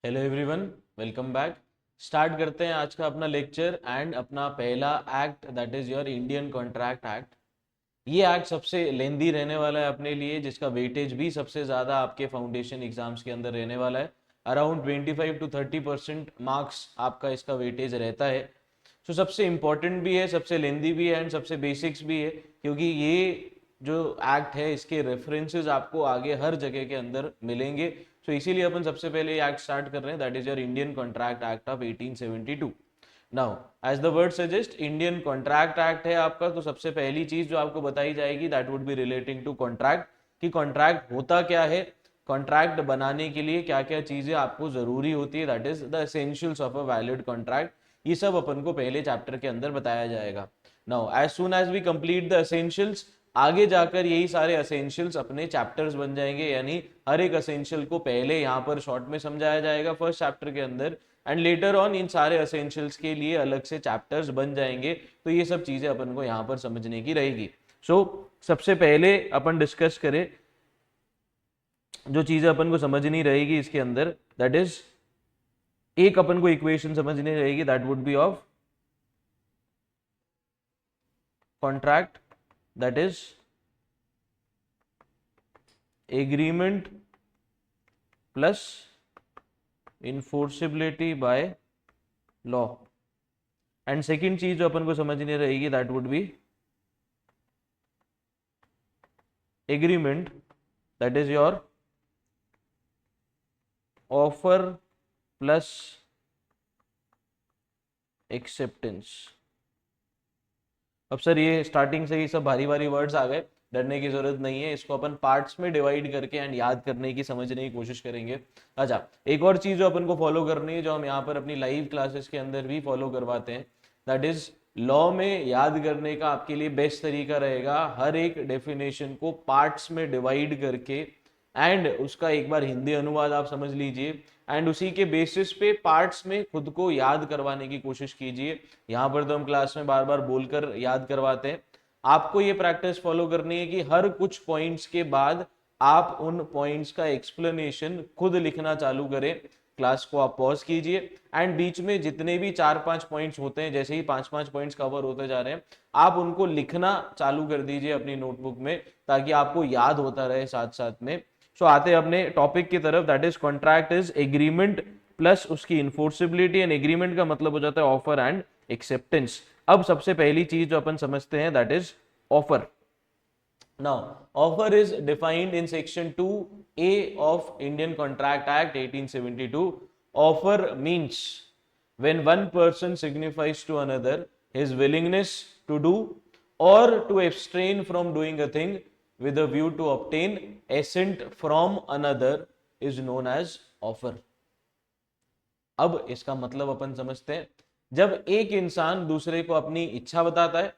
Hello everyone, welcome back. Start करते हैं आज का अपना लेक्चर एंड अपना पहला act that is your Indian Contract act. ये एक्ट सबसे लेंदी रहने वाला है अपने लिए, जिसका वेटेज भी सबसे ज़्यादा आपके फाउंडेशन एग्जाम्स के अंदर रहने वाला है। अराउंड 25 to 30% मार्क्स आपका इसका वेटेज रहता है। सो सबसे इम्पॉर्टेंट भी है, सबसे लेंदी भी है एंड सबसे बेसिक्स भी है, क्योंकि ये जो एक्ट है इसके रेफरेंसेस आपको आगे हर जगह के अंदर मिलेंगे। सो इसीलिए अपन सबसे पहले ये एक्ट स्टार्ट कर रहे हैं, that is your Indian Contract Act of 1872। Now as the word suggest, Indian Contract Act है आपका, तो सबसे पहली चीज जो आपको बताई जाएगी that would be relating to contract, कि कॉन्ट्रैक्ट होता क्या है, कॉन्ट्रैक्ट बनाने के लिए क्या क्या चीजें आपको जरूरी होती है, that is the essentials of a valid contract. ये सब अपन को पहले चैप्टर के अंदर बताया जाएगा। Now as soon as we complete the essentials, आगे जाकर यही सारे असेंशियल्स अपने चैप्टर्स बन जाएंगे, यानी हर एक असेंशियल को पहले यहाँ पर शॉर्ट में समझाया जाएगा फर्स्ट चैप्टर के अंदर, एंड लेटर ऑन इन सारे असेंशियल्स के लिए अलग से चैप्टर्स बन जाएंगे। तो ये सब चीजें अपन को यहाँ पर समझने की रहेगी। सो सबसे पहले अपन डिस्कस करें जो चीजें अपन को समझनी रहेगी इसके अंदर, दैट इज एक अपन को इक्वेशन समझनी रहेगी that would be of contract, that is agreement plus enforceability by law. And second चीज जो अपन को समझनी रहेगी that would be agreement, that is your offer plus acceptance. अब सर ये स्टार्टिंग से ही सब भारी भारी वर्ड्स आ गए, डरने की जरूरत नहीं है, इसको अपन पार्ट्स में डिवाइड करके एंड याद करने की समझने की कोशिश करेंगे। अच्छा, एक और चीज जो अपन को फॉलो करनी है, जो हम यहाँ पर अपनी लाइव क्लासेस के अंदर भी फॉलो करवाते हैं, दैट इज लॉ में याद करने का आपके लिए बेस्ट तरीका रहेगा हर एक डेफिनेशन को पार्ट्स में डिवाइड करके एंड उसका एक बार हिंदी अनुवाद आप समझ लीजिए एंड उसी के बेसिस पे पार्ट्स में खुद को याद करवाने की कोशिश कीजिए। यहाँ पर तो हम क्लास में बार बार बोलकर याद करवाते हैं, आपको ये प्रैक्टिस फॉलो करनी है कि हर कुछ पॉइंट्स के बाद आप उन पॉइंट्स का एक्सप्लेनेशन खुद लिखना चालू करें। क्लास को आप पॉज कीजिए एंड बीच में जितने भी 4-5 पॉइंट्स होते हैं, जैसे ही 5-5 पॉइंट्स कवर होते जा रहे हैं, आप उनको लिखना चालू कर दीजिए अपनी नोटबुक में, ताकि आपको याद होता रहे साथ साथ में। सो आते हैं अपने टॉपिक की तरफ, that is contract is agreement plus उसकी इन्फोर्सिबिलिटी, एंड एग्रीमेंट का मतलब हो जाता है ऑफर एंड एक्सेप्टेंस। अब सबसे पहली चीज जो अपन समझते हैं that is offer. Now, offer is defined in section 2A of Indian Contract Act 1872. Offer means when one person signifies to another his willingness to do or to abstain from doing a thing with a view to obtain assent from another is known as offer. अब इसका मतलब अपन समझते हैं, जब एक इंसान दूसरे को अपनी इच्छा बताता है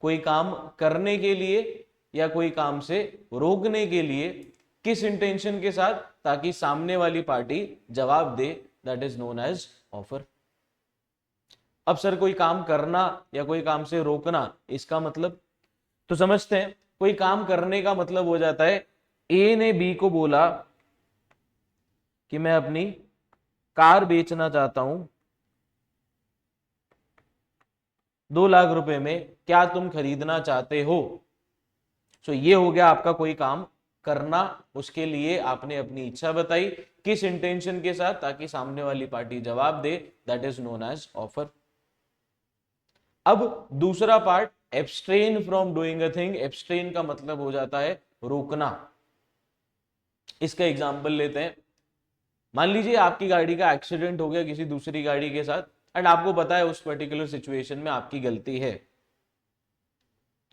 कोई काम करने के लिए या कोई काम से रोकने के लिए, किस इंटेंशन के साथ, ताकि सामने वाली पार्टी जवाब दे, that is known as offer. अब सर कोई काम करना या कोई काम से रोकना, इसका मतलब तो समझते हैं। कोई काम करने का मतलब हो जाता है, ए ने बी को बोला कि मैं अपनी कार बेचना चाहता हूं 2 लाख रुपए में, क्या तुम खरीदना चाहते हो। सो ये हो गया आपका कोई काम करना, उसके लिए आपने अपनी इच्छा बताई, किस इंटेंशन के साथ, ताकि सामने वाली पार्टी जवाब दे, that is known as offer. अब दूसरा part, abstain from doing a thing. Abstain का मतलब हो जाता है रोकना। इसका एग्जांपल लेते हैं, मान लीजिए आपकी गाड़ी का एक्सीडेंट हो गया किसी दूसरी गाड़ी के साथ एंड आपको पता है उस पर्टिकुलर सिचुएशन में आपकी गलती है,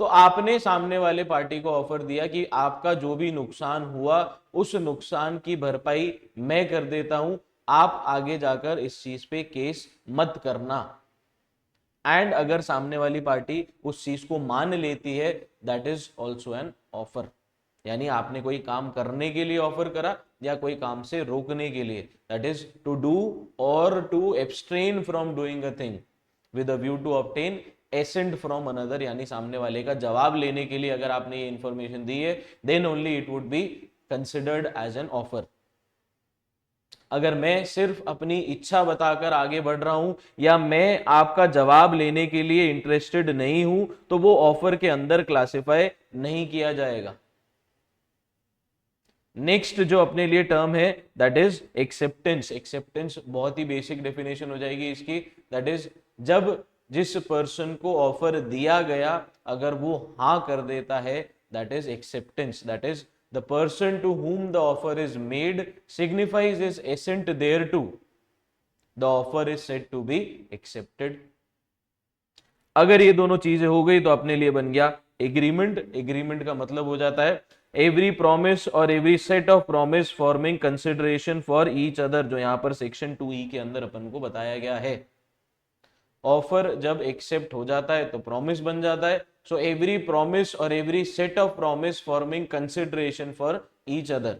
तो आपने सामने वाले पार्टी को ऑफर दिया कि आपका जो भी नुकसान हुआ उस नुकसान की भरपाई मैं कर देता हूं, आप आगे जाकर इस चीज पे केस मत करना। एंड अगर सामने वाली पार्टी उस चीज को मान लेती है, that is also an offer. यानी आपने कोई काम करने के लिए ऑफर करा या कोई काम से रोकने के लिए, दैट इज टू डू और to abstain from doing a thing with a view to obtain assent from another, यानी सामने वाले का जवाब लेने के लिए अगर आपने ये इंफॉर्मेशन दी है, then only it would be considered as an offer. अगर मैं सिर्फ अपनी इच्छा बताकर आगे बढ़ रहा हूं या मैं आपका जवाब लेने के लिए इंटरेस्टेड नहीं हूं तो वो ऑफर के अंदर क्लासिफाई नहीं किया जाएगा। नेक्स्ट जो अपने लिए टर्म है दैट इज एक्सेप्टेंस। एक्सेप्टेंस बहुत ही बेसिक डेफिनेशन हो जाएगी इसकी, दैट इज जब जिस पर्सन को ऑफर दिया गया अगर वो हाँ कर देता है, that is acceptance. That is the person to whom the offer is made signifies his assent thereto, the offer is said to be accepted। अगर ये दोनों चीजें हो गई तो अपने लिए बन गया एग्रीमेंट। एग्रीमेंट का मतलब हो जाता है एवरी प्रॉमिस और every set of promise forming consideration for each other, जो यहां पर सेक्शन 2E के अंदर अपन को बताया गया है। ऑफर जब एक्सेप्ट हो जाता है तो प्रॉमिस बन जाता है। सो एवरी प्रॉमिस और every set of promise forming consideration for each other.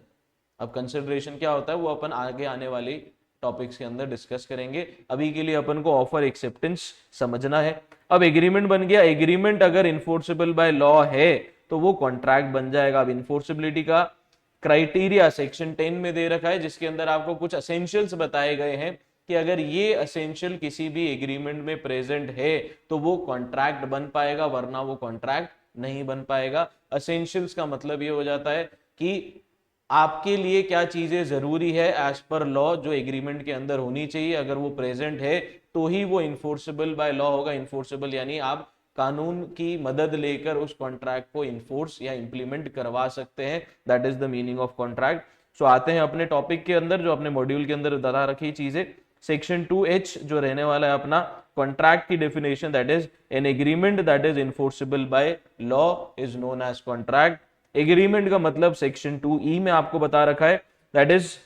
अब कंसिडरेशन क्या होता है वो अपन आगे आने वाली टॉपिक्स के अंदर डिस्कस करेंगे, अभी के लिए अपन को ऑफर एक्सेप्टेंस समझना है। अब एग्रीमेंट बन गया। एग्रीमेंट अगर इन्फोर्सेबल बाय लॉ है तो वो कॉन्ट्रैक्ट बन जाएगा। अब इन्फोर्सिबिलिटी का क्राइटेरिया सेक्शन 10 में दे रखा है, जिसके अंदर आपको कुछ एसेंशियल्स बताए गए हैं कि अगर ये एसेंशियल किसी भी एग्रीमेंट में प्रेजेंट है तो वो कॉन्ट्रैक्ट बन पाएगा, वरना वो कॉन्ट्रैक्ट नहीं बन पाएगा। एसेंशियल्स का मतलब ये हो जाता है कि आपके लिए क्या चीजें जरूरी है एज पर लॉ जो एग्रीमेंट के अंदर होनी चाहिए, अगर वो प्रेजेंट है तो ही वो इन्फोर्सेबल बाय लॉ होगा। इन्फोर्सेबल यानी आप कानून की मदद लेकर उस कॉन्ट्रैक्ट को इन्फोर्स या इंप्लीमेंट करवा सकते हैं, that is the meaning of contract. So आते हैं अपने टॉपिक के अंदर, जो अपने मॉड्यूल के अंदर बता रखी चीजें। सेक्शन 2H जो रहने वाला है अपना कॉन्ट्रैक्ट की definition, that is an agreement that is enforceable by law is known as contract. Agreement का मतलब सेक्शन 2E में आपको बता रखा है, दैट इज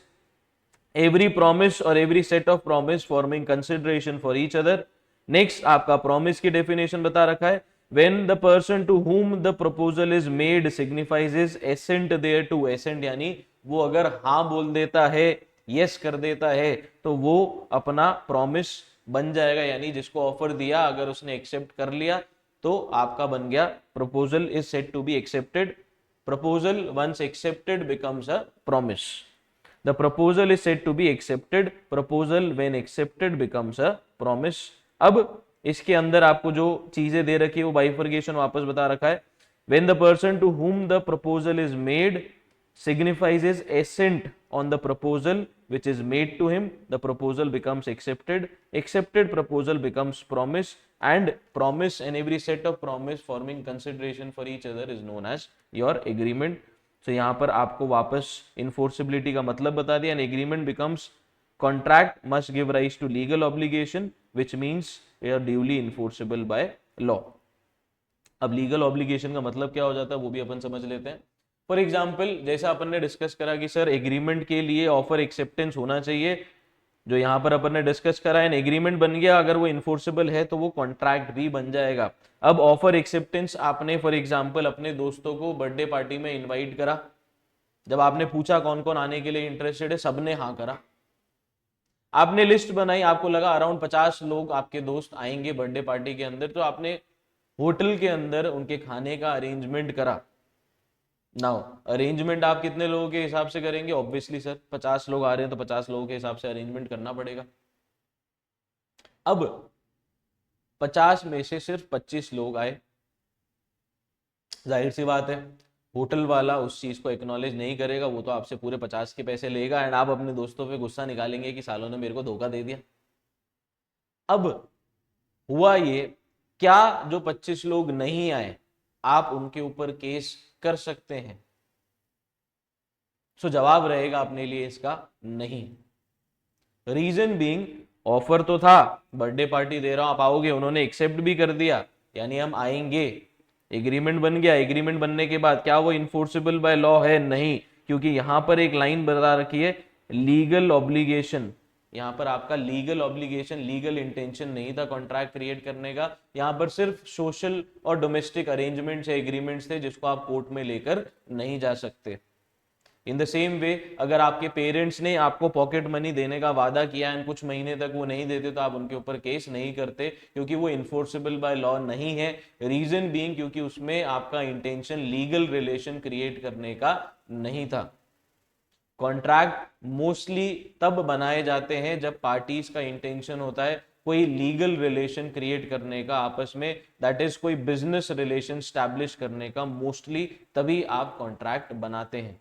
एवरी प्रॉमिस और every set of promise forming consideration for each other. Next आपका promise की डेफिनेशन बता रखा है, when the person to whom the proposal is made signifies his assent thereto. Assent यानी वो अगर हाँ बोल देता है, यस कर देता है, तो वो अपना प्रॉमिस बन जाएगा, यानी जिसको ऑफर दिया अगर उसने एक्सेप्ट कर लिया तो आपका बन गया proposal is said to be accepted. Proposal once accepted becomes a promise. The proposal is said to be accepted. Proposal when accepted becomes a promise. अब इसके अंदर आपको जो चीजें दे रखी है वो बाइफर्केशन वापस बता रखा है। When the person to whom the proposal is made signifies his assent on the proposal which is made to him, the proposal becomes accepted. Accepted proposal becomes promise, and promise and every set of promise forming consideration for each other is known as your agreement. So यहाँ पर आपको वापस enforceability का मतलब बता दिया। An agreement becomes contract must give rise to legal obligation which means they are duly enforceable by law. अब legal obligation का मतलब क्या हो जाता है वो भी अपन समझ लेते हैं। फॉर एग्जाम्पल जैसा अपन ने डिस्कस करा कि सर एग्रीमेंट के लिए ऑफर एक्सेप्टेंस होना चाहिए, जो यहाँ पर अपन ने डिस्कस करा है, एग्रीमेंट बन गया, अगर वो इन्फोर्सेबल है तो वो कॉन्ट्रैक्ट भी बन जाएगा। अब ऑफर एक्सेप्टेंस आपने फॉर एग्जाम्पल अपने दोस्तों को बर्थडे पार्टी में इन्वाइट करा, जब आपने पूछा कौन कौन आने के लिए इंटरेस्टेड है, सबने हाँ करा। आपने लिस्ट बनाई, आपको लगा अराउंड 50 लोग आपके दोस्त आएंगे बर्थडे पार्टी के अंदर, तो आपने होटल के अंदर उनके खाने का अरेंजमेंट करा। नाउ अरेंजमेंट आप कितने लोगों के हिसाब से करेंगे? ऑब्वियसली सर 50 लोग आ रहे हैं तो 50 लोगों के हिसाब से अरेंजमेंट करना पड़ेगा। अब 50 में से सिर्फ 25 लोग आए, जाहिर सी बात है होटल वाला उस चीज को एक्नॉलेज नहीं करेगा, वो तो आपसे पूरे 50 के पैसे लेगा एंड आप अपने दोस्तों पे गुस्सा निकालेंगे कि सालों ने मेरे को धोखा दे दिया। अब हुआ ये, क्या जो 25 लोग नहीं आए आप उनके ऊपर केस कर सकते हैं? सो जवाब रहेगा अपने लिए इसका नहीं। रीजन बीइंग ऑफर तो था, बर्थडे पार्टी दे रहा हूं आप आओगे, उन्होंने एक्सेप्ट भी कर दिया यानी हम आएंगे, एग्रीमेंट बन गया। एग्रीमेंट बनने के बाद क्या वो इन्फोर्सेबल बाय लॉ है? नहीं, क्योंकि यहां पर एक लाइन बता रखी है लीगल ऑब्लिगेशन। यहाँ पर आपका लीगल ऑब्लिगेशन, लीगल इंटेंशन नहीं था कॉन्ट्रैक्ट क्रिएट करने का, यहाँ पर सिर्फ सोशल और डोमेस्टिक अरेंजमेंट्स या एग्रीमेंट्स थे जिसको आप कोर्ट में लेकर नहीं जा सकते। इन द सेम वे अगर आपके पेरेंट्स ने आपको पॉकेट मनी देने का वादा किया एंड कुछ महीने तक वो नहीं देते तो आप उनके ऊपर केस नहीं करते, क्योंकि वो इन्फोर्सेबल बाय लॉ नहीं है। रीजन बीइंग क्योंकि उसमें आपका इंटेंशन लीगल रिलेशन क्रिएट करने का नहीं था। कॉन्ट्रैक्ट मोस्टली तब बनाए जाते हैं जब पार्टीज का इंटेंशन होता है कोई लीगल रिलेशन क्रिएट करने का आपस में, दैट इज कोई बिजनेस रिलेशन स्टैब्लिश करने का, मोस्टली तभी आप कॉन्ट्रैक्ट बनाते हैं।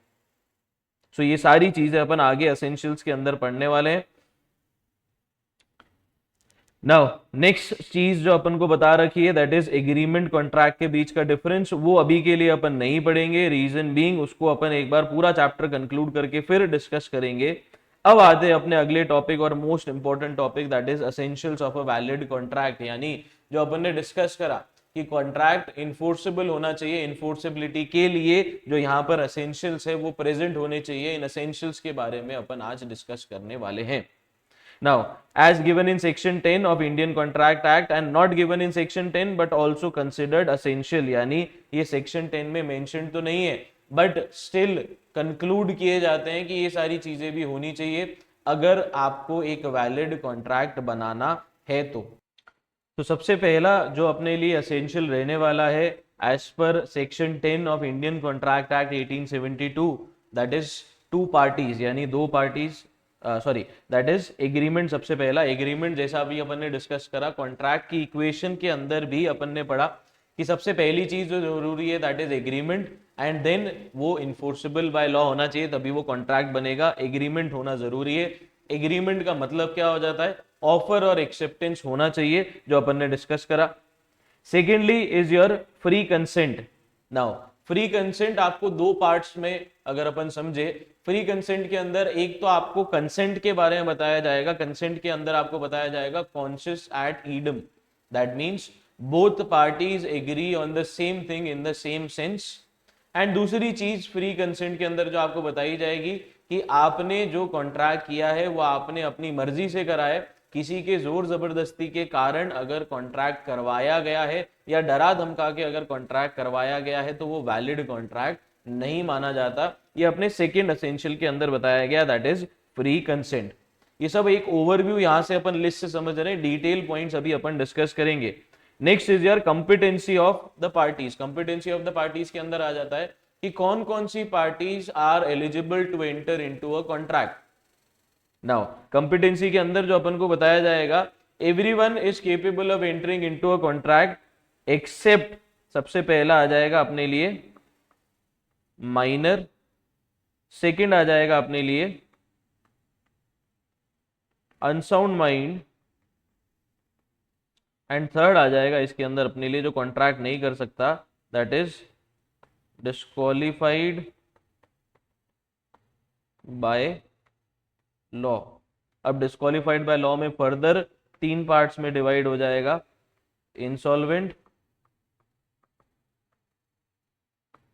सो ये सारी चीजें अपन आगे एसेंशियल्स के अंदर पढ़ने वाले हैं। नाउ नेक्स्ट चीज जो अपन को बता रखी है दैट इज एग्रीमेंट कॉन्ट्रैक्ट के बीच का डिफरेंस, वो अभी के लिए अपन नहीं पढ़ेंगे, रीजन बीइंग उसको अपन एक बार पूरा चैप्टर कंक्लूड करके फिर डिस्कस करेंगे। अब आते हैं अपने अगले टॉपिक और most important topic that is essentials of a valid contract, यानी जो अपन ने डिस्कस करा कि कॉन्ट्रैक्ट इन्फोर्सेबल होना चाहिए, इन्फोर्सेबिलिटी के लिए जो यहाँ पर एसेंशियल्स है वो प्रेजेंट होने चाहिए। इन एसेंशियल्स के बारे में अपन आज डिस्कस करने वाले हैं। Now, as given in section 10 of Indian Contract Act and not given in section 10 but also considered essential, यानी ये section 10 में mentioned तो नहीं है but still conclude किए जाते हैं कि ये सारी चीजें भी होनी चाहिए अगर आपको एक valid contract बनाना है तो सबसे पहला जो अपने लिए essential रहने वाला है as per section 10 of Indian Contract Act 1872 that is two parties, यानी दो parties, sorry that is agreement. सबसे पहला एग्रीमेंट, जैसा अभी अपन ने डिस्कस करा कॉन्ट्रैक्ट की इक्वेशन के अंदर भी अपन ने पढ़ा कि सबसे पहली चीज जो जरूरी है that is agreement, and then वो इन्फोर्सेबल बाय लॉ होना चाहिए तभी वो कॉन्ट्रैक्ट बनेगा। एग्रीमेंट होना जरूरी है। एग्रीमेंट का मतलब क्या हो जाता है, ऑफर और एक्सेप्टेंस होना चाहिए, जो अपन ने डिस्कस करा। Secondly is your free consent. Now free consent आपको दो पार्ट्स में अगर अपन समझे, फ्री कंसेंट के अंदर एक तो आपको कंसेंट के बारे में बताया जाएगा, कंसेंट के अंदर आपको बताया जाएगा consensus ad idem, that means both parties agree on the same thing in the same sense. And दूसरी चीज फ्री कंसेंट के अंदर जो आपको बताई जाएगी कि आपने जो कॉन्ट्रैक्ट किया है वो आपने अपनी मर्जी से करा है, किसी के जोर जबरदस्ती के कारण अगर कॉन्ट्रैक्ट करवाया गया है या डरा धमका के अगर कॉन्ट्रैक्ट करवाया गया है तो वो वैलिड कॉन्ट्रैक्ट नहीं माना जाता। ये अपने सेकंड एसेंशियल के अंदर बताया गया दैट इज फ्री कंसेंट। ये सब एक ओवरव्यू यहां से अपन लिस्ट से समझ रहे हैं, डिटेल पॉइंट्स अभी अपन डिस्कस करेंगे। Next is your competency of the parties. Competency of the parties के अंदर आ जाता है कि कौन कौन सी parties are eligible to enter into a contract. Now competency के अंदर जो अपन को बताया जाएगा, everyone is capable of entering into a contract except, सबसे पहला आ जाएगा अपने लिए माइनर, सेकंड आ जाएगा अपने लिए अनसाउंड माइंड, एंड थर्ड आ जाएगा इसके अंदर अपने लिए जो कॉन्ट्रैक्ट नहीं कर सकता that is disqualified by law. अब डिस्क्वालिफाइड बाय लॉ में फर्दर तीन पार्ट्स में डिवाइड हो जाएगा, इंसॉल्वेंट,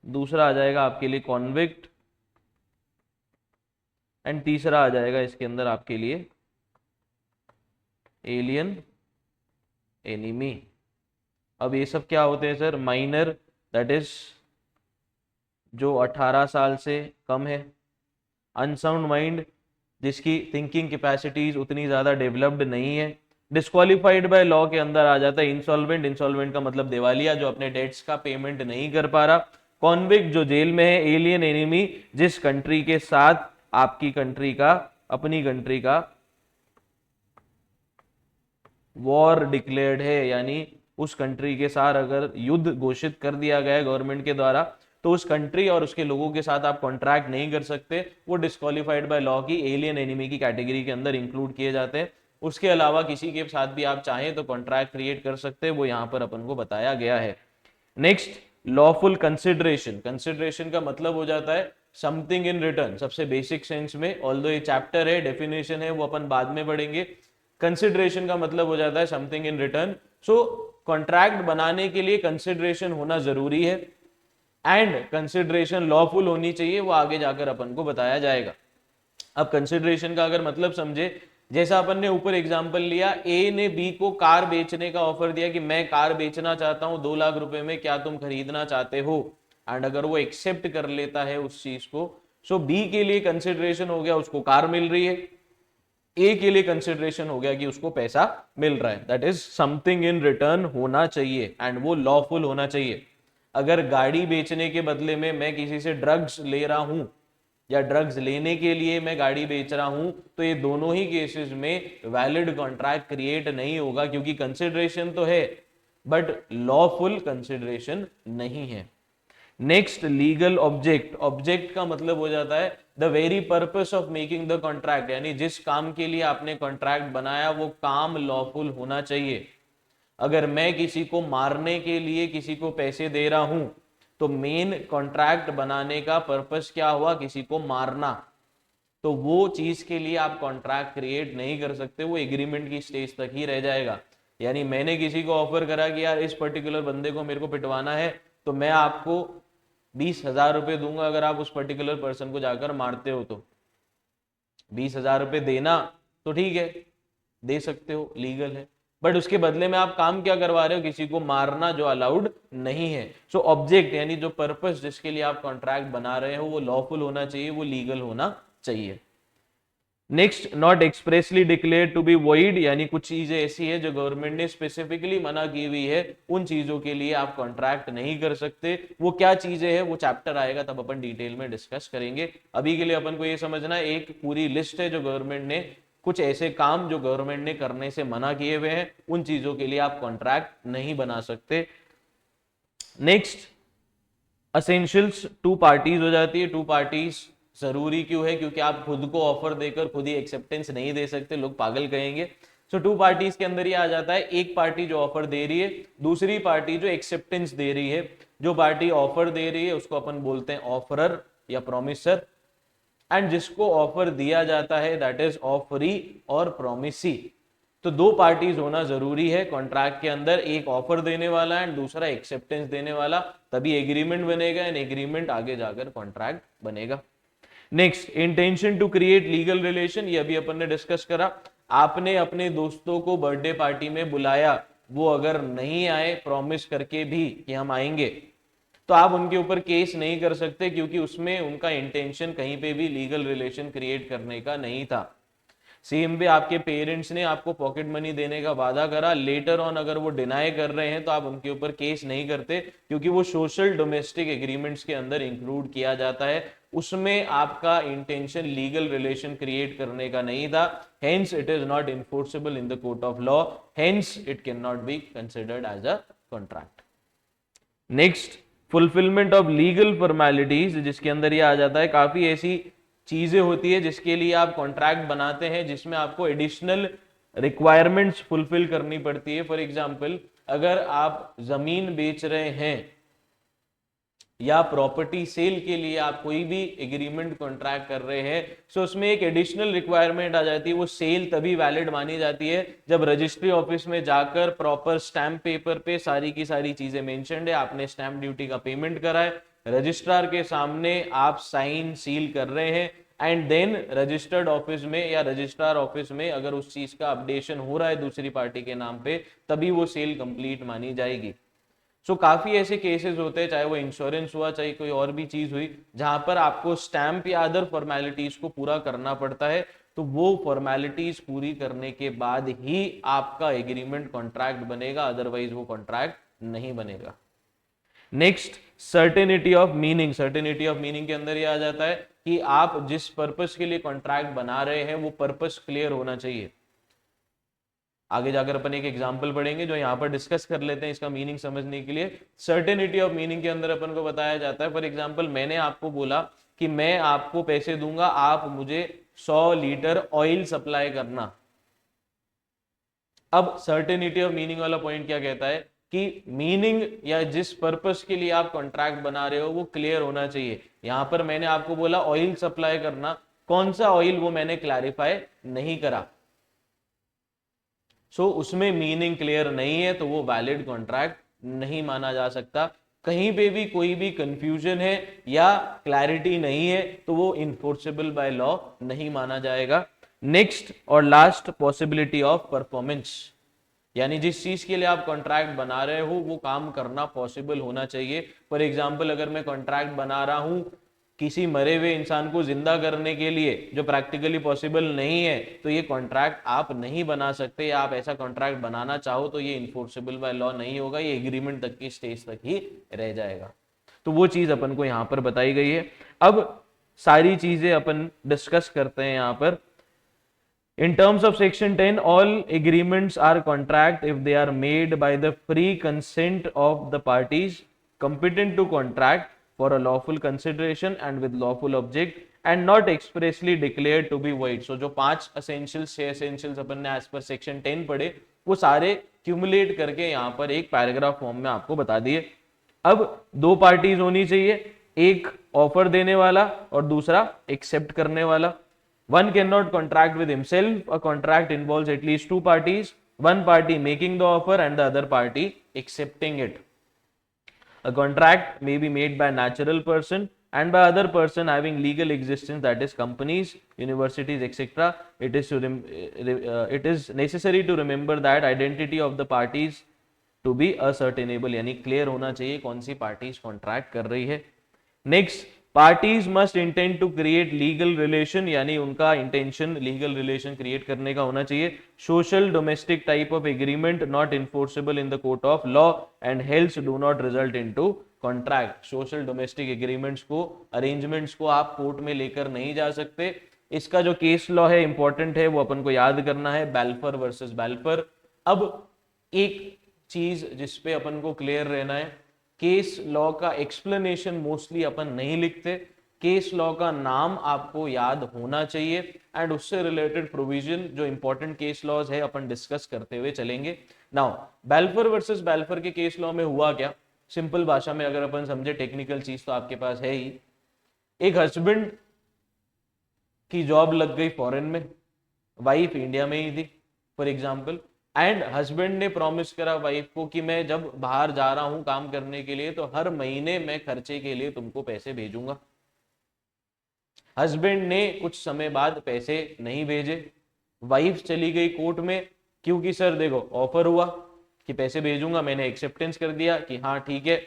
दूसरा आ जाएगा आपके लिए कॉन्विक्ट, एंड तीसरा आ जाएगा इसके अंदर आपके लिए एलियन एनिमी। अब ये सब क्या होते हैं सर, माइनर दैट इज जो 18 साल से कम है, अनसाउंड माइंड जिसकी थिंकिंग कैपेसिटीज उतनी ज्यादा डेवलप्ड नहीं है, डिस्क्वालिफाइड बाय लॉ के अंदर आ जाता है इंसॉल्वेंट, इंसॉल्वेंट का मतलब दिवालिया जो अपने डेट्स का पेमेंट नहीं कर पा रहा, कॉन्विक्ट जो जेल में है, एलियन एनिमी जिस कंट्री के साथ आपकी कंट्री का, अपनी कंट्री का वॉर डिक्लेयर्ड है, यानी उस कंट्री के साथ अगर युद्ध घोषित कर दिया गया है गवर्नमेंट के द्वारा तो उस कंट्री और उसके लोगों के साथ आप कॉन्ट्रैक्ट नहीं कर सकते, वो डिस्क्वालिफाइड बाय लॉ की एलियन एनिमी की कैटेगरी के अंदर इंक्लूड किए जाते हैं। उसके अलावा किसी के साथ भी आप चाहें तो कॉन्ट्रैक्ट क्रिएट कर सकते हैं, वो यहां पर अपन को बताया गया है। Next lawful consideration. कंसिडरेशन का मतलब हो जाता है समथिंग इन रिटर्न, सबसे बेसिक सेंस में, ऑल्दो ये चैप्टर है, डेफिनेशन है, वो अपन बाद में पढ़ेंगे। कंसिडरेशन का मतलब हो जाता है something in return. So contract बनाने के लिए कंसिडरेशन होना जरूरी है एंड कंसिडरेशन लॉफुल होनी चाहिए, वो आगे जाकर अपन को बताया जाएगा। अब कंसिडरेशन का अगर मतलब समझे, जैसा अपन ने ऊपर एग्जांपल लिया, ए ने बी को कार बेचने का ऑफर दिया कि मैं कार बेचना चाहता हूं 2 लाख रुपए में, क्या तुम खरीदना चाहते हो, एंड अगर वो एक्सेप्ट कर लेता है उस चीज को, सो बी के लिए कंसिडरेशन हो गया उसको कार मिल रही है, ए के लिए कंसिडरेशन हो गया कि उसको पैसा मिल रहा है, that is something in return होना चाहिए एंड वो लॉफुल होना चाहिए। अगर गाड़ी बेचने के बदले में मैं किसी से ड्रग्स ले रहा हूं या ड्रग्स लेने के लिए मैं गाड़ी बेच रहा हूं, तो ये दोनों ही केसेस में वैलिड कॉन्ट्रैक्ट क्रिएट नहीं होगा, क्योंकि कंसिडरेशन तो है बट लॉफुल कंसिडरेशन नहीं है। Next, legal object. ऑब्जेक्ट का मतलब हो जाता है the very purpose of making the contract, यानी जिस काम के लिए आपने कॉन्ट्रैक्ट बनाया वो काम लॉफुल होना चाहिए। अगर मैं किसी को मारने के लिए किसी को पैसे दे रहा हूं, तो मेन कॉन्ट्रैक्ट बनाने का पर्पस क्या हुआ, किसी को मारना, तो वो चीज के लिए आप कॉन्ट्रैक्ट क्रिएट नहीं कर सकते, वो एग्रीमेंट की स्टेज तक ही रह जाएगा। यानी मैंने किसी को ऑफर करा कि यार इस पर्टिकुलर बंदे को मेरे को पिटवाना है, तो मैं आपको 20,000 रुपये दूंगा अगर आप उस पर्टिकुलर पर्सन को जाकर मारते हो, तो 20,000 रुपये देना तो ठीक है, दे सकते हो, लीगल है, बट उसके बदले में आप काम क्या करवा रहे हो, किसी को मारना, जो अलाउड नहीं है। सो ऑब्जेक्ट यानी जो पर्पस जिसके लिए आप कॉन्ट्रैक्ट बना रहे हो वो लॉफुल होना चाहिए, वो लीगल होना चाहिए। Next, not expressly declare to be void, यानी कुछ चीजें ऐसी है जो गवर्नमेंट ने स्पेसिफिकली मना की हुई है, उन चीजों के लिए आप कॉन्ट्रैक्ट नहीं कर सकते। वो क्या चीजें हैं, वो चैप्टर आएगा तब अपन डिटेल में डिस्कस करेंगे। अभी के लिए अपन को ये समझना, एक पूरी लिस्ट है जो गवर्नमेंट ने, कुछ ऐसे काम जो गवर्नमेंट ने करने से मना किए हुए हैं, उन चीजों के लिए आप कॉन्ट्रैक्ट नहीं बना सकते। नेक्स्ट, असेंशियल्स, टू पार्टीज हो जाती है। टू पार्टीज जरूरी क्यों है, क्योंकि आप खुद को ऑफर देकर खुद ही एक्सेप्टेंस नहीं दे सकते, लोग पागल कहेंगे। सो टू पार्टीज के अंदर ये आ जाता है, एक पार्टी जो ऑफर दे रही है, दूसरी पार्टी जो एक्सेप्टेंस दे रही है। जो पार्टी ऑफर दे रही है उसको अपन बोलते हैं ऑफरर या प्रोमिसर, एंड जिसको ऑफर दिया जाता है दैट इज ऑफरी और प्रोमिसी। तो दो पार्टीज होना जरूरी है कॉन्ट्रैक्ट के अंदर, एक ऑफर देने वाला एंड दूसरा एक्सेप्टेंस देने वाला, तभी एग्रीमेंट बनेगा, एंड एग्रीमेंट आगे जाकर कॉन्ट्रैक्ट बनेगा। Next, intention to create legal relation, ये अभी अपन ने डिस्कस करा। आपने अपने दोस्तों को बर्थडे पार्टी में बुलाया, वो अगर नहीं आए प्रॉमिस करके भी कि हम आएंगे, तो आप उनके ऊपर केस नहीं कर सकते, क्योंकि उसमें उनका इंटेंशन कहीं पे भी लीगल रिलेशन क्रिएट करने का नहीं था। सेम वे आपके पेरेंट्स ने आपको पॉकेट मनी देने का वादा करा, लेटर ऑन अगर वो डिनाई कर रहे हैं तो आप उनके ऊपर केस नहीं करते, क्योंकि वो सोशल डोमेस्टिक एग्रीमेंट्स के अंदर इंक्लूड किया जाता है, उसमें आपका इंटेंशन लीगल रिलेशन क्रिएट करने का नहीं था, hence it is not enforceable in the court of law, hence it can not be considered as a contract. Next, fulfilment of legal formalities, जिसके अंदर ये आ जाता है, काफी ऐसी चीजें होती है जिसके लिए आप कॉन्ट्रैक्ट बनाते हैं, जिसमें आपको एडिशनल रिक्वायरमेंट्स फुलफिल करनी पड़ती है। फॉर एग्जांपल, अगर आप जमीन बेच रहे हैं या प्रॉपर्टी सेल के लिए आप कोई भी एग्रीमेंट कॉन्ट्रैक्ट कर रहे हैं, सो उसमें एक एडिशनल रिक्वायरमेंट आ जाती है, वो सेल तभी वैलिड मानी जाती है जब रजिस्ट्री ऑफिस में जाकर प्रॉपर स्टैंप पेपर पे सारी की सारी चीजें मेंशन्ड है, आपने स्टैंप ड्यूटी का पेमेंट करा है, रजिस्ट्रार के सामने आप साइन सील कर रहे हैं, एंड देन रजिस्टर्ड ऑफिस में या रजिस्ट्रार ऑफिस में अगर उस चीज का अपडेशन हो रहा है दूसरी पार्टी के नाम पे, तभी वो सेल कंप्लीट मानी जाएगी। सो काफी ऐसे केसेस होते हैं, चाहे वो इंश्योरेंस हुआ चाहे कोई और भी चीज हुई, जहां पर आपको स्टैंप या अदर फॉर्मेलिटीज को पूरा करना पड़ता है, तो वो फॉर्मेलिटीज पूरी करने के बाद ही आपका एग्रीमेंट कॉन्ट्रैक्ट बनेगा, अदरवाइज वो कॉन्ट्रैक्ट नहीं बनेगा। Next, certainty of meaning. Certainty of meaning के अंदर ये आ जाता है कि आप जिस पर्पस के लिए कॉन्ट्रैक्ट बना रहे हैं वो पर्पस क्लियर होना चाहिए। आगे जाकर अपन एक एग्जांपल पढ़ेंगे जो यहाँ पर डिस्कस कर लेते हैं इसका मीनिंग समझने के लिए। सर्टेनिटी ऑफ मीनिंग के अंदर अपन को बताया जाता है, फॉर एग्जांपल मैंने आपको बोला कि मैं आपको पैसे दूंगा, आप मुझे 100 लीटर ऑयल सप्लाई करना। अब सर्टेनिटी ऑफ मीनिंग वाला पॉइंट क्या कहता है कि मीनिंग या जिस पर्पस के लिए आप कॉन्ट्रैक्ट बना रहे हो वो क्लियर होना चाहिए। यहां पर मैंने आपको बोला ऑयल सप्लाई करना, कौन सा ऑयल वो मैंने क्लैरिफाई नहीं करा, सो उसमें मीनिंग क्लियर नहीं है तो वो वैलिड कॉन्ट्रैक्ट नहीं माना जा सकता। कहीं पे भी कोई भी कंफ्यूजन है या क्लैरिटी नहीं है तो वो इन्फोर्सेबल बाय लॉ नहीं माना जाएगा। नेक्स्ट और लास्ट, पॉसिबिलिटी ऑफ परफॉर्मेंस, यानी जिस चीज के लिए आप कॉन्ट्रैक्ट बना रहे हो वो काम करना पॉसिबल होना चाहिए। फॉर एग्जाम्पल, अगर मैं कॉन्ट्रैक्ट बना रहा हूं किसी मरे हुए इंसान को जिंदा करने के लिए, जो प्रैक्टिकली पॉसिबल नहीं है, तो ये कॉन्ट्रैक्ट आप नहीं बना सकते, या आप ऐसा कॉन्ट्रैक्ट बनाना चाहो तो ये इन्फोर्सेबल बाय लॉ नहीं होगा, ये एग्रीमेंट तक की स्टेज तक ही रह जाएगा। तो वो चीज अपन को यहां पर बताई गई है। अब सारी चीजें अपन डिस्कस करते हैं यहाँ पर। In terms of section 10, all agreements are contract if they are made by the free consent of the parties competent to contract for a lawful consideration and with lawful object and not expressly declared to be void. So जो 5 essentials 6 essentials अपन ने as per section 10 पढ़े वो सारे cumulate करके यहाँ पर एक paragraph form में आपको बता दिए। अब दो पार्टीज होनी चाहिए, एक ऑफर देने वाला और दूसरा एक्सेप्ट करने वाला। One cannot contract with himself. A contract involves at least two parties, one party making the offer and the other party accepting it. A contract may be made by a natural person and by other person having legal existence, that is companies, universities, etc. It is necessary to remember that identity of the parties to be ascertainable, यानी clear होना चाहिए कौन सी parties contract कर रही है। Next, parties must intend to create legal relation, यानी उनका intention legal relation create करने का होना चाहिए। Social domestic type of agreement not enforceable in the court of law and hence do not result into contract. Social domestic agreements को, arrangements को आप court में लेकर नहीं जा सकते। इसका जो केस लॉ है इंपॉर्टेंट है, वो अपन को याद करना है, बैल्फर वर्सेस बैल्फर। अब एक चीज जिसपे अपन को क्लियर रहना है, केस लॉ का एक्सप्लेनेशन मोस्टली अपन नहीं लिखते, केस लॉ का नाम आपको याद होना चाहिए एंड उससे रिलेटेड प्रोविजन जो इंपॉर्टेंट केस लॉज है अपन डिस्कस करते हुए चलेंगे। नाउ बैल्फर वर्सेस बैल्फर के केस लॉ में हुआ क्या, सिंपल भाषा में अगर अपन समझे, टेक्निकल चीज तो आपके पास है ही। एक हस्बैंड की जॉब लग गई फॉरेन में, वाइफ इंडिया में ही थी फॉर एग्जाम्पल, एंड हस्बैंड ने प्रॉमिस करा वाइफ को कि मैं जब बाहर जा रहा हूं काम करने के लिए तो हर महीने मैं खर्चे के लिए तुमको पैसे भेजूंगा। हस्बैंड ने कुछ समय बाद पैसे नहीं भेजे, वाइफ चली गई कोर्ट में, क्योंकि सर देखो ऑफर हुआ कि पैसे भेजूंगा, मैंने एक्सेप्टेंस कर दिया कि हाँ ठीक है,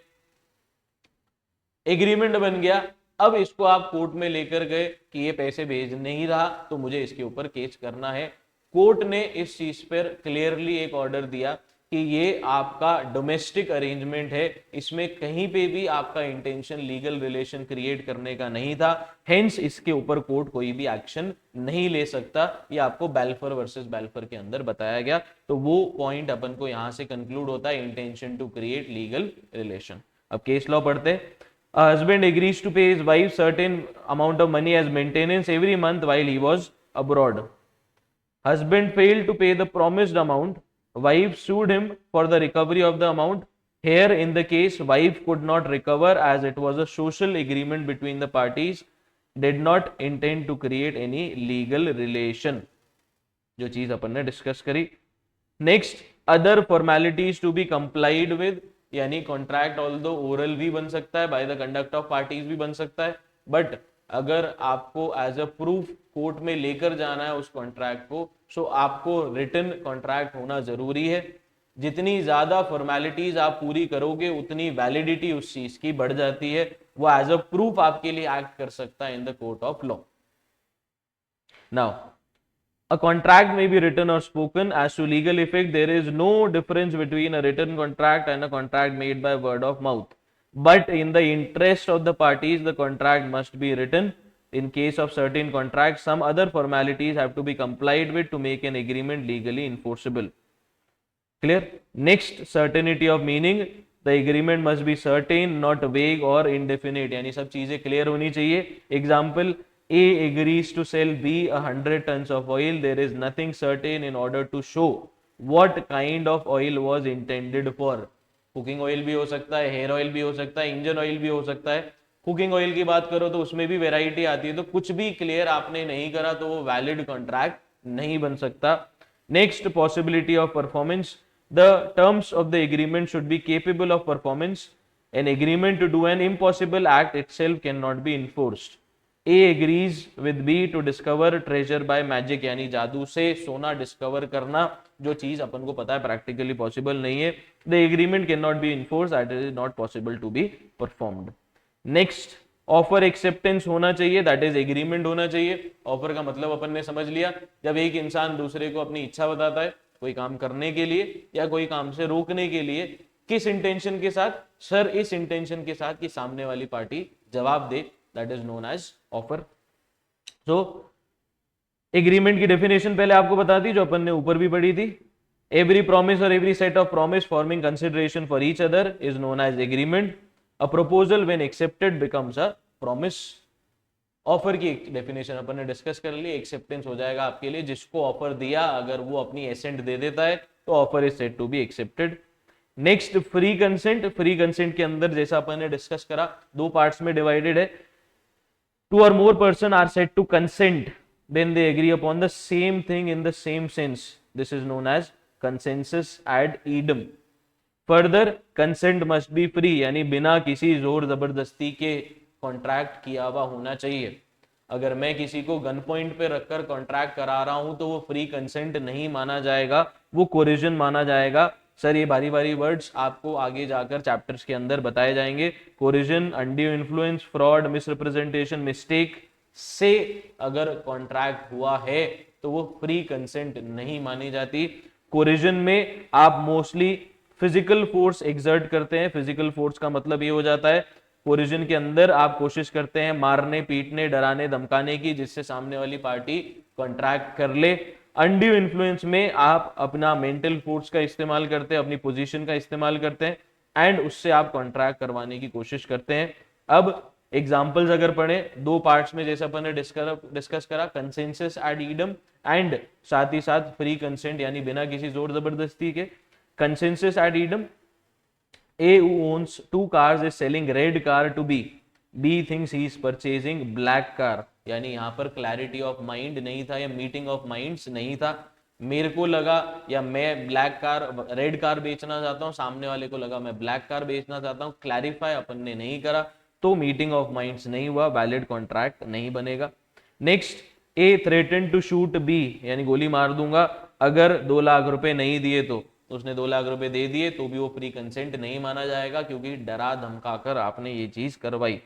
एग्रीमेंट बन गया। अब इसको आप कोर्ट में लेकर गए कि ये पैसे भेज नहीं रहा तो मुझे इसके ऊपर केस करना है। कोर्ट ने इस चीज पर क्लियरली एक ऑर्डर दिया कि ये आपका डोमेस्टिक अरेंजमेंट है, इसमें कहीं पे भी आपका इंटेंशन लीगल रिलेशन क्रिएट करने का नहीं था, हेंस इसके ऊपर कोर्ट कोई भी एक्शन नहीं ले सकता। ये आपको बैल्फर वर्सेस बैल्फर के अंदर बताया गया। तो वो पॉइंट अपन को यहां से कंक्लूड होता है, intention to create legal relation. अब केस लॉ पढ़ते। A husband agrees to pay his wife certain amount of money as maintenance every month while he was abroad. Husband failed to pay the promised amount. Wife sued him for the recovery of the amount. Here in the case, wife could not recover as it was a social agreement between the parties, did not intend to create any legal relation. जो चीज अपन ने discuss करी। Next, other formalities to be complied with, यानी contract although oral भी बन सकता है, by the conduct of parties भी बन सकता है, बट अगर आपको एज अ प्रूफ कोर्ट में लेकर जाना है उस कॉन्ट्रैक्ट को, सो आपको रिटन कॉन्ट्रैक्ट होना जरूरी है। जितनी ज्यादा फॉर्मेलिटीज आप पूरी करोगे उतनी वैलिडिटी उस चीज की बढ़ जाती है, वो एज अ प्रूफ आपके लिए एक्ट कर सकता है इन the court of law. Now a contract may be written or spoken. As to legal effect, there is no difference between a written contract and a contract made by word of mouth. But in the interest of the parties, the contract must be written. In case of certain contracts, some other formalities have to be complied with to make an agreement legally enforceable. Clear? Next, certainty of meaning. The agreement must be certain, not vague or indefinite. यानी सब चीजें clear होनी चाहिए. Example, A agrees to sell B 100 tons of oil. There is nothing certain in order to show what kind of oil was intended for. Cooking oil भी हो सकता है, hair oil भी हो सकता है, इंजन ऑयल भी हो सकता है। कुकिंग ऑयल की बात करो तो उसमें भी वैरायटी आती है, तो कुछ भी क्लियर आपने नहीं करा तो वो वैलिड कॉन्ट्रैक्ट नहीं बन सकता। Next, possibility of performance. The terms of the agreement should be capable of performance. An agreement to do an impossible act itself can not be enforced. A agrees with B to discover treasure by magic, यानी जादू से सोना discover करना, जो चीज अपन को पता है प्रैक्टिकली पॉसिबल नहीं है। The agreement cannot be enforced, that is not possible to be performed. Next, offer acceptance होना चाहिए, दैट इज एग्रीमेंट होना चाहिए। ऑफर का मतलब अपन ने समझ लिया, जब एक इंसान दूसरे को अपनी इच्छा बताता है कोई काम करने के लिए या कोई काम से रोकने के लिए, किस इंटेंशन के साथ? सर इस इंटेंशन के साथ कि सामने वाली पार्टी जवाब दे, that is known as offer. So agreement की डेफिनेशन पहले आपको बता दी जो अपन ने ऊपर भी पढ़ी थी। एवरी प्रॉमिस और every set of promise forming consideration for each other is known as agreement. A proposal when accepted becomes a promise. Offer की डेफिनेशन अपन ने डिस्कस कर ली, एक्सेप्टेंस हो जाएगा आपके लिए, जिसको ऑफर दिया अगर वो अपनी एसेंट दे देता है तो offer is said to be accepted. Next free consent. Free consent के अंदर जैसा अपन ने डिस्कस करा दो पार्ट्स में डिवाइडेड है। Two or more person are said to consent when they agree upon the same thing in the same sense. This is known as consensus ad idem. Further, consent must be free, यानी बिना किसी जोर जबरदस्ती के contract किया हुआ होना चाहिए। अगर मैं किसी को गन पॉइंट पे रखकर कॉन्ट्रैक्ट करा रहा हूं तो वो फ्री कंसेंट नहीं माना जाएगा, वो कोरिजन माना जाएगा। सर ये बारी बारी वर्ड्स आपको आगे जाकर चैप्टर्स के अंदर बताए जाएंगे। Corrosion, undue influence, fraud, misrepresentation, mistake से अगर कॉन्ट्रैक्ट हुआ है तो वो फ्री कंसेंट नहीं मानी जाती। कोरिजन में आप मोस्टली फिजिकल फोर्स एक्सर्ट करते हैं। फिजिकल फोर्स का मतलब ये हो जाता है कोरिजन के अंदर आप कोशिश करते हैं मारने, पीटने, डराने, धमकाने की, जिससे सामने वाली पार्टी कॉन्ट्रैक्ट कर ले। अनड्यू इन्फ्लुएंस में आप अपना मेंटल फोर्स का इस्तेमाल करते हैं, अपनी पोजीशन का इस्तेमाल करते हैं एंड उससे आप कॉन्ट्रैक्ट करवाने की कोशिश करते हैं। अब एग्जाम्पल्स अगर पढ़े दो पार्ट्स में जैसे अपन ने डिस्कस करा, कंसेंसस एड ईडम एंड साथ ही साथ फ्री कंसेंट यानी बिना किसी जोर जबरदस्ती के। Consensus ad idem, A who owns two cars is selling red car to B. B thinks he is purchasing black car. यानी यहाँ पर क्लैरिटी ऑफ माइंड नहीं था या मीटिंग ऑफ माइंड्स नहीं था। मेरे को लगा या मैं ब्लैक कार रेड कार बेचना चाहता हूँ, सामने वाले को लगा मैं ब्लैक कार बेचना चाहता हूँ। क्लैरिफाई अपन ने नहीं करा तो मीटिंग ऑफ माइंड्स नहीं हुआ, वैलिड कॉन्ट्रैक्ट नहीं बनेगा। Next, A threaten to shoot B, यानी गोली मार दूंगा अगर 2 लाख रुपए नहीं दिए तो। उसने 2 लाख रुपए दे दिए तो भी वो फ्री कंसेंट नहीं माना जाएगा क्योंकि डरा धमकाकर आपने ये चीज करवाई।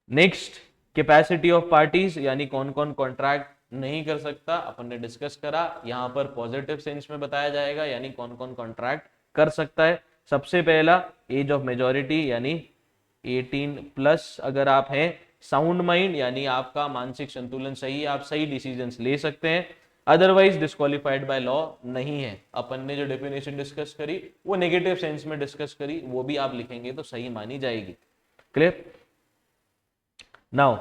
नेक्स्ट, कैपेसिटी ऑफ पार्टीज, यानी कौन कौन कॉन्ट्रैक्ट नहीं कर सकता अपन ने डिस्कस करा। यहाँ पर पॉजिटिव सेंस में बताया जाएगा यानी कौन कौन कॉन्ट्रैक्ट कर सकता है। सबसे पहला एज ऑफ मेजोरिटी यानी 18+ अगर आप हैं। साउंड माइंड यानी आपका मानसिक संतुलन सही है, आप सही डिसीजंस ले सकते हैं। अदरवाइज डिस्क्वालिफाइड बाय लॉ नहीं है। अपन ने जो डेफिनेशन डिस्कस करी वो नेगेटिव सेंस में डिस्कस करी, वो भी आप लिखेंगे तो सही मानी जाएगी। क्लियर? नाउ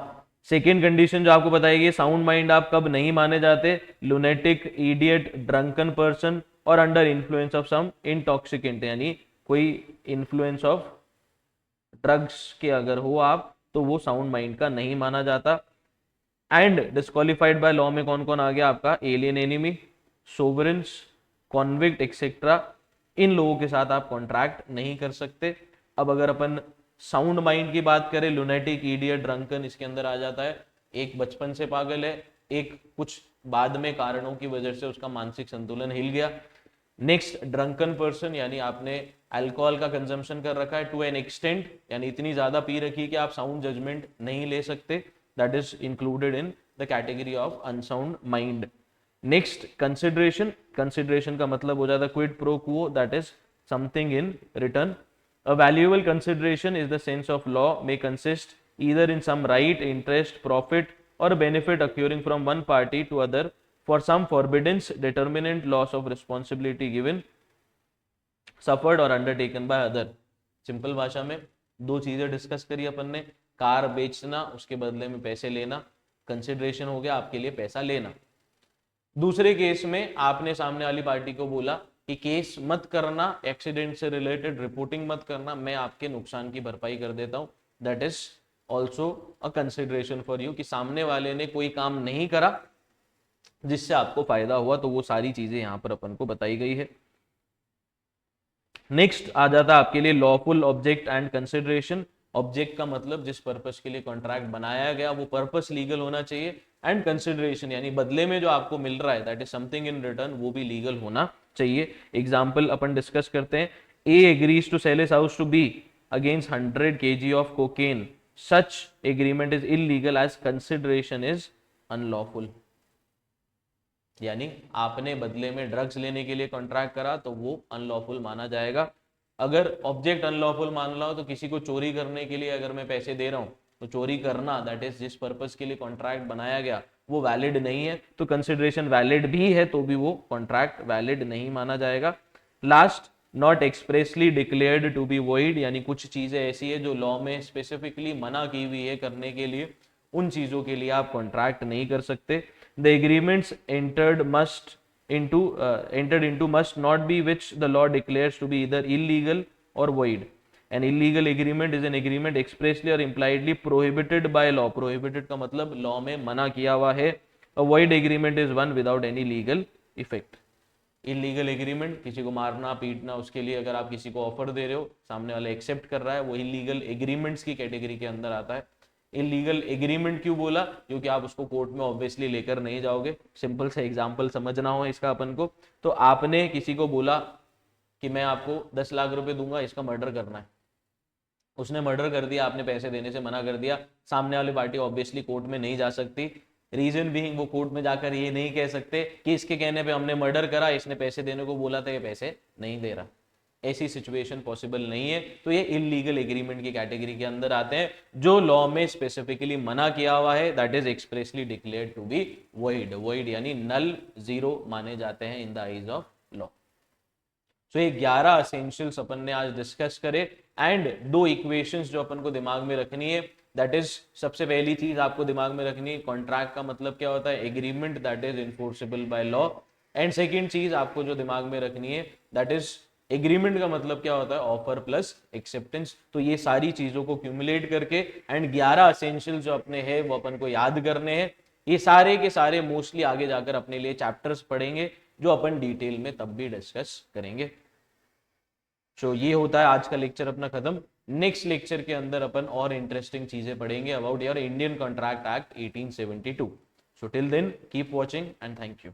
सेकेंड कंडीशन जो आपको बताएगी, साउंड माइंड आप कब नहीं माने जाते? लुनेटिक, इडियट, ड्रंकन पर्सन और under influence of some intoxicant, यानी कोई इन्फ्लुएंस ऑफ ड्रग्स के अगर हो आप तो वो साउंड माइंड का नहीं माना जाता। एंड डिस्क्वालिफाइड बाय लॉ में कौन कौन आ गया आपका? Alien enemy, sovereigns, convict etcetera. इन लोगों के साथ आप कॉन्ट्रैक्ट नहीं कर सकते। अब अगर अपन साउंड माइंड की बात करें, लुनेटिक, इडियट, ड्रंकन इसके अंदर आ जाता है। एक बचपन से पागल है, एक कुछ बाद में कारणों की वजह से उसका मानसिक संतुलन हिल गया। नेक्स्ट, ड्रंकन पर्सन यानी आपने अल्कोहल का कंजम्पशन कर रखा है टू एन एक्सटेंट, यानी इतनी ज्यादा पी रखी कि आप साउंड जजमेंट नहीं ले सकते। That is included in the category of unsound mind. Next, consideration. Consideration का मतलब हो जाता है quid pro quo, that is something in return. A valuable consideration is the sense of law may consist either in some right, interest, profit or benefit occurring from one party to other for some forbiddance, determinant, loss of responsibility given, suffered or undertaken by other. Simple भाषा में दो चीजें discuss करी अपन ने, car बेचना उसके बदले में पैसे लेना, कंसिडरेशन हो गया आपके लिए पैसा लेना। दूसरे केस में आपने सामने वाली पार्टी को बोला कि केस मत करना, एक्सीडेंट से रिलेटेड रिपोर्टिंग मत करना, मैं आपके नुकसान की भरपाई कर देता हूं। That is also a consideration for you कि सामने वाले ने कोई काम नहीं करा जिससे आपको फायदा हुआ, तो वो सारी चीजें यहां पर अपन को बताई गई है। नेक्स्ट आ जाता है आपके लिए lawful object and consideration. Object का मतलब जिस पर्पस के लिए कॉन्ट्रैक्ट बनाया गया वो पर्पस लीगल होना चाहिए, एंड कंसिडरेशन यानी बदले में जो आपको मिल रहा है that is something in return, वो भी लीगल होना चाहिए। एग्जाम्पल अपन डिस्कस करते हैं। A agrees to sell his house to B against 100 kg of cocaine, such agreement is illegal as consideration is unlawful. यानी आपने बदले में ड्रग्स लेने के लिए कॉन्ट्रैक्ट करा तो वो अनलॉफुल माना जाएगा। अगर ऑब्जेक्ट अनलॉफुल मान लो तो किसी को चोरी करने के लिए अगर मैं पैसे दे रहा हूं तो चोरी करना दैट इज जिस पर्पस के लिए कॉन्ट्रैक्ट बनाया गया वो वैलिड नहीं है, तो कंसिडरेशन वैलिड भी है तो भी वो कॉन्ट्रैक्ट वैलिड नहीं माना जाएगा। Last, not expressly declared to be void, यानी कुछ चीजें ऐसी है जो लॉ में स्पेसिफिकली मना की हुई है करने के लिए, उन चीजों के लिए आप कॉन्ट्रैक्ट नहीं कर सकते। The agreements entered into must not be which the law declares to be either illegal or void. An illegal agreement is an agreement expressly or impliedly prohibited by law. Prohibited का मतलब law में मना किया हुआ है. A void agreement is one without any legal effect. Illegal agreement, किसी को मारना पीटना, उसके लिए अगर आप किसी को ऑफर दे रहे हो, सामने वाला एक्सेप्ट कर रहा है, वो इलीगल एग्रीमेंट्स की कैटेगरी के अंदर आता है। इलीगल एग्रीमेंट क्यों बोला? क्योंकि आप उसको कोर्ट में ऑब्वियसली लेकर नहीं जाओगे। सिंपल सा एग्जांपल समझना हो इसका अपन को, तो आपने किसी को बोला कि मैं आपको 10 लाख रुपए दूंगा, इसका मर्डर करना है। उसने मर्डर कर दिया, आपने पैसे देने से मना कर दिया, सामने वाली पार्टी ऑब्वियसली कोर्ट में नहीं जा सकती। रीजन बीइंग वो कोर्ट में जाकर ये नहीं कह सकते कि इसके कहने पे हमने मर्डर करा, इसने पैसे देने को बोला था, ये पैसे नहीं दे रहा। ऐसी सिचुएशन पॉसिबल नहीं है, तो ये इलीगल एग्रीमेंट की कैटेगरी के अंदर आते हैं जो लॉ में स्पेसिफिकली मना किया हुआ है, that is expressly declared to be void. Void यानी नल, जीरो माने जाते हैं in the eyes of law. So ये 11 एसेंशियल्स अपन ने आज डिस्कस करे, एंड 2 इक्वेशंस जो अपन को दिमाग में रखनी है, दैट इज सबसे पहली चीज आपको दिमाग में रखनी है, कॉन्ट्रैक्ट का मतलब क्या होता है, agreement that is enforceable by law. And second चीज आपको जो दिमाग में रखनी है, दैट इज एग्रीमेंट का मतलब क्या होता है, ऑफर प्लस एक्सेप्टेंस। तो ये सारी चीजों को क्यूमुलेट करके एंड 11 एसेंशियल जो अपने हैं वो अपन को याद करने हैं। ये सारे के सारे मोस्टली आगे जाकर अपने लिए चैप्टर्स पढ़ेंगे जो अपन डिटेल में तब भी डिस्कस करेंगे। तो ये होता है आज का लेक्चर अपना खत्म। नेक्स्ट लेक्चर के अंदर अपन और इंटरेस्टिंग चीजें पढ़ेंगे about your Indian Contract Act 1872। So till then keep watching and thank you.